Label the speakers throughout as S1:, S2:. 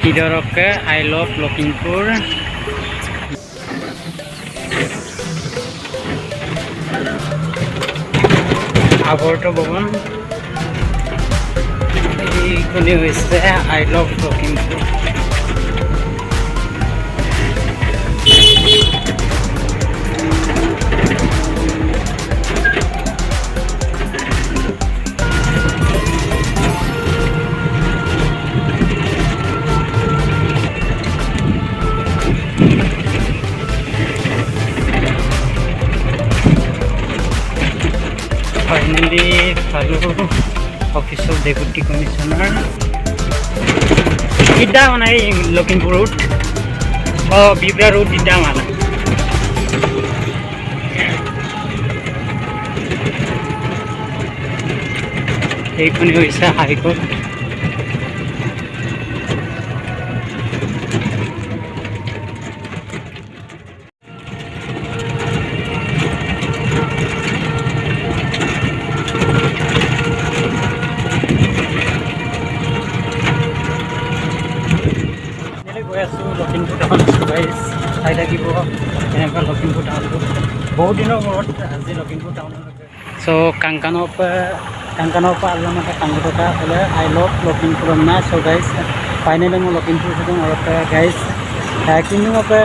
S1: ইডৰকে I love Lakhimpur আৱৰ্ত ভৱন এইখনি হৈছে I love Lakhimpur. Finally পালোঁ অফিস অফ ডেপুটি কমিশনার। ইটা মানে এই লখিমপুর রোড বিবরা রোড ইটা মানে এইখনি হৈছে হাইকোর্ট। লখিমপুৰ টাউন গাইজ চাই থাকিব এনেকুৱা লখিমপুৰ টাউনটো বহুত দিনৰ মূৰত আজি লখিমপুৰ টাউনলৈকে। চ' কাংকানৰ পৰা আলমতে কাংগুটকা হ'লে আই লভ লখিমপুৰ না। চ' গাইজ ফাইনেলি মই Lakhimpur sedang orang guys kini apa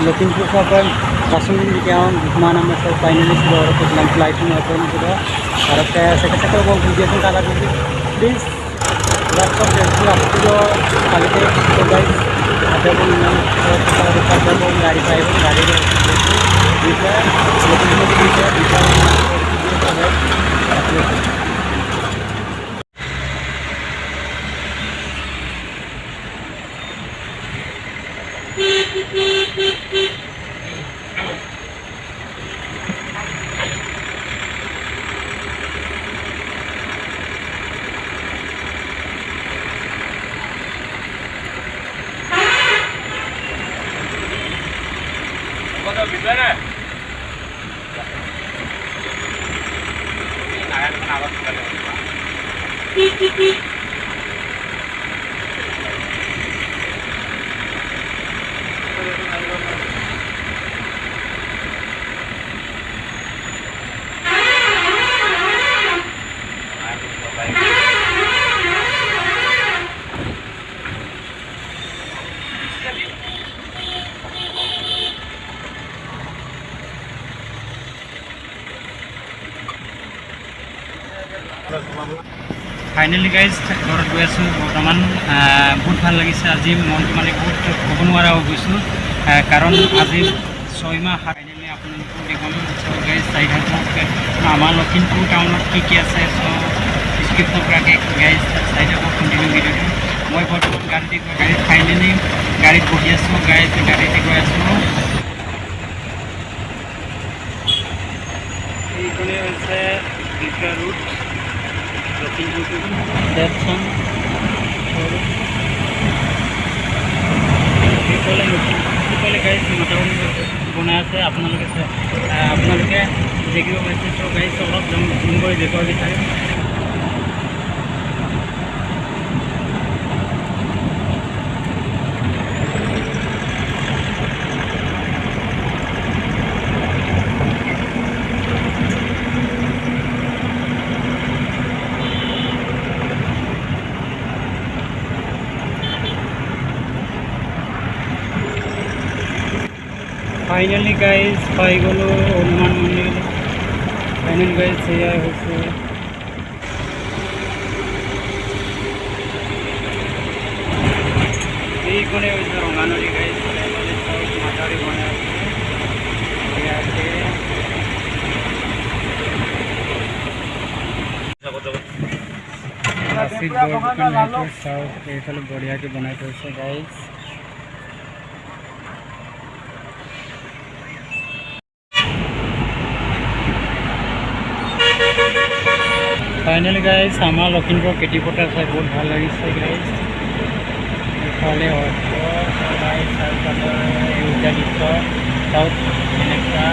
S1: Lukimpu apa langsung dikian mana masuk finally sudah orang sedang flight ini apa ini sudah orang kayak sekitar mau video itu kalau gitu please laptop dan aku juga kali itu guys ada pun yang kalau kita mau dari saya dari bisa Lukimpu bisa finally guys ঘৰত গৈ আছোঁ বৰ্তমান। বহুত ভাল লাগিছে আজি মনটো মানে বহুত ক'ব নোৱাৰা হৈ গৈছোঁ কাৰণ আজি 6 মাহ ফাইনেলি আপোনালোকক দেখুৱাম। চ' গাইজ চাই থাকক আমাৰ লখিমপুৰ টাউনত কি আছে। চ' স্কিপ নকৰাকৈ গাইজ চাই থাকক কণ্টিনিউ ভিডিঅ'টো। মই বৰ্তমান গাড়ীত ফাইনেলি গাড়ীত বহি আছোঁ গাইজ গাড়ীতে গৈ আছোঁ। এইখনে হৈছে বিদ্যা ৰোড সেইফালে গাইজ মতাউন বনাই আছে আপোনালোকে দেখিব পাইছে। চ' গাইজ অলপ জুম কৰি দেখুৱাব বিচাৰিম। ফাইনালি গাইজ পাই গ'লো হনুমান মন্দিৰ। ফাইনেল গাইজ সেয়াই হৈছে এইখনে হৈছে ৰঙানদী গাইজ মাথাউৰি বনাই আছে ইয়াতে। লাচিত বৰফুকন চাওক এইফালে বঢ়িয়াকৈ বনাই থৈছে গাইজ। ফাইনেলি গাইজ আমাৰ লখিমপুৰ কেটি পথাৰ চাই বহুত ভাল লাগিছে গাইজ। এইফালে সেউজীয়া দৃশ্য চাওক এনেকুৱা।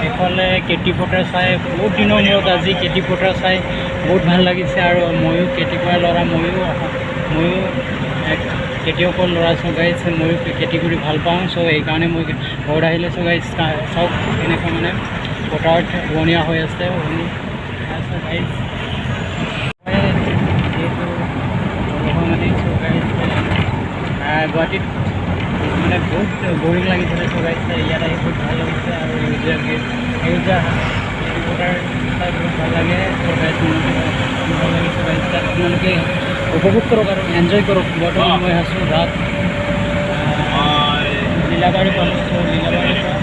S1: এইফালে কেটি পথাৰ চাই বহুত দিনৰ মূৰত আজি কেটি পথাৰ চাই বহুত ভাল লাগিছে আৰু ময়ো কেটি কৰা ল'ৰা ময়ো খেতিয়কৰ ল'ৰা ছ' গাইজ মই খেতি কৰি ভাল পাওঁ ছ' সেইকাৰণে মই ঘৰত আহিলে ছ' গাইজ চাওক কেনেকৈ মানে পথাৰত ৰোৱনীয়া হৈ আছে গাইজ যিহেতু মানে ছ' গাইজ গুৱাহাটীত মানে বহুত বৰিং লাগিছিলে ছ' গাইজ ইয়াত আহি বহুত ভাল লাগিছে আৰু সেউজীয়া পথাৰ চাই বহুত ভাল লাগে ছ' গাইজ ভাল লাগিছে গাইজ তাত আপোনালোকে উপভোগ কৰক আৰু এনজয় কৰক বৰ্তমান মই আছোঁ ৰাত লীলাবাৰী পালোঁ ছ' লীলাবাৰীৰ পৰা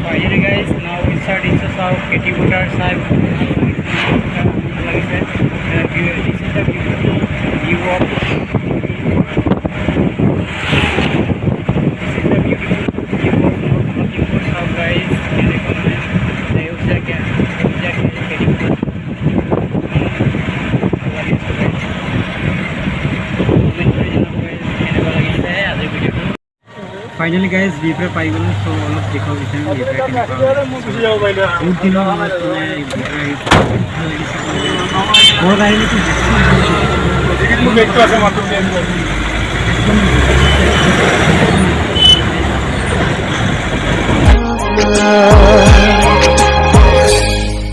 S1: বাহিৰে গাইজ নাও ইচ্ছাৰ ইচ্ছা চাওক খেতি পথাৰ চাই ভাল লাগিছে চাওক গাইজ কেনেকুৱা মানে সেউজীয়া খেতি ফাইনেলি গাইজ বিপে পাই গ'লোঁ চ' অলপ দেখুৱাব বিচাৰিম বিপে বহুত দিনৰ মূৰত মানে বিপে ভাল লাগিছে ঘৰত আহিলেতো বেছি